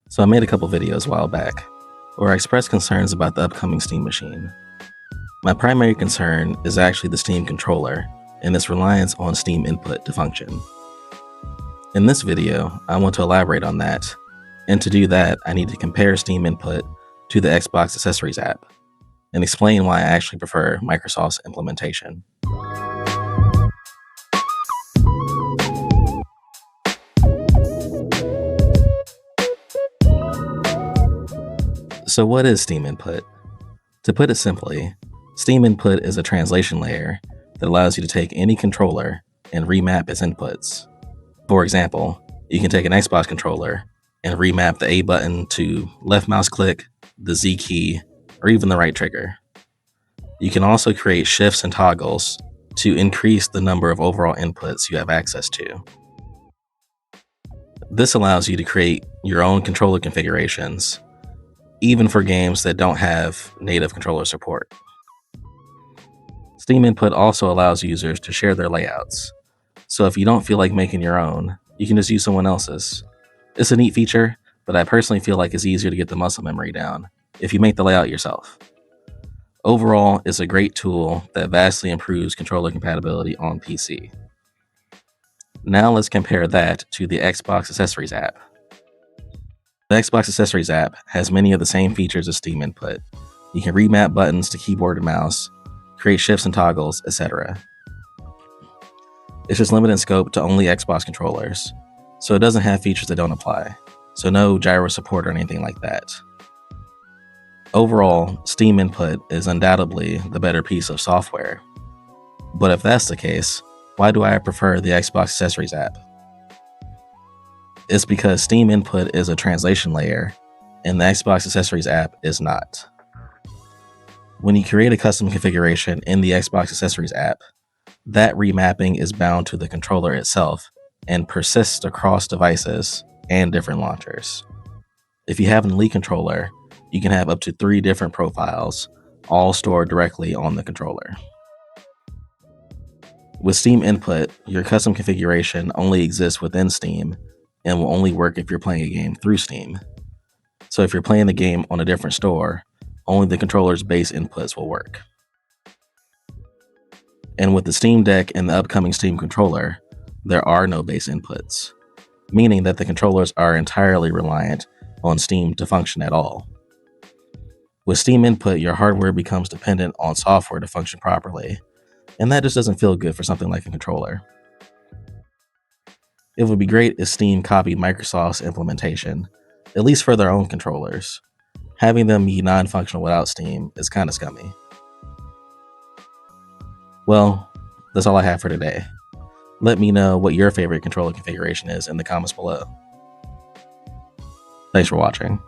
So I made a couple videos a while back where I expressed concerns about the upcoming Steam machine. My primary concern is actually the Steam controller and its reliance on Steam input to function. In this video, I want to elaborate on that, and to do that, I need to compare Steam input to the Xbox Accessories app and explain why I actually prefer Microsoft's implementation. So what is Steam input? To put it simply, Steam input is a translation layer that allows you to take any controller and remap its inputs. For example, you can take an Xbox controller and remap the A button to left mouse click, the Z key, or even the right trigger. You can also create shifts and toggles to increase the number of overall inputs you have access to. This allows you to create your own controller configurations, even for games that don't have native controller support. Steam input also allows users to share their layouts. So if you don't feel like making your own, you can just use someone else's. It's a neat feature, but I personally feel like it's easier to get the muscle memory down if you make the layout yourself. Overall, it's a great tool that vastly improves controller compatibility on PC. Now let's compare that to the Xbox Accessories app. The Xbox Accessories app has many of the same features as Steam input. You can remap buttons to keyboard and mouse, create shifts and toggles, etc. It's just limited in scope to only Xbox controllers, so it doesn't have features that don't apply, so no gyro support or anything like that. Overall, Steam input is undoubtedly the better piece of software. But if that's the case, why do I prefer the Xbox Accessories app? It's because Steam input is a translation layer, and the Xbox Accessories app is not. When you create a custom configuration in the Xbox Accessories app, that remapping is bound to the controller itself and persists across devices and different launchers. If you have an Elite controller, you can have up to 3 different profiles, all stored directly on the controller. With Steam input, your custom configuration only exists within Steam and will only work if you're playing a game through Steam. So if you're playing the game on a different store, only the controller's base inputs will work. And with the Steam Deck and the upcoming Steam controller, there are no base inputs, meaning that the controllers are entirely reliant on Steam to function at all. With Steam input, your hardware becomes dependent on software to function properly, and that just doesn't feel good for something like a controller. It would be great if Steam copied Microsoft's implementation, at least for their own controllers. Having them be non-functional without Steam is kind of scummy. Well, that's all I have for today. Let me know what your favorite controller configuration is in the comments below. Thanks for watching.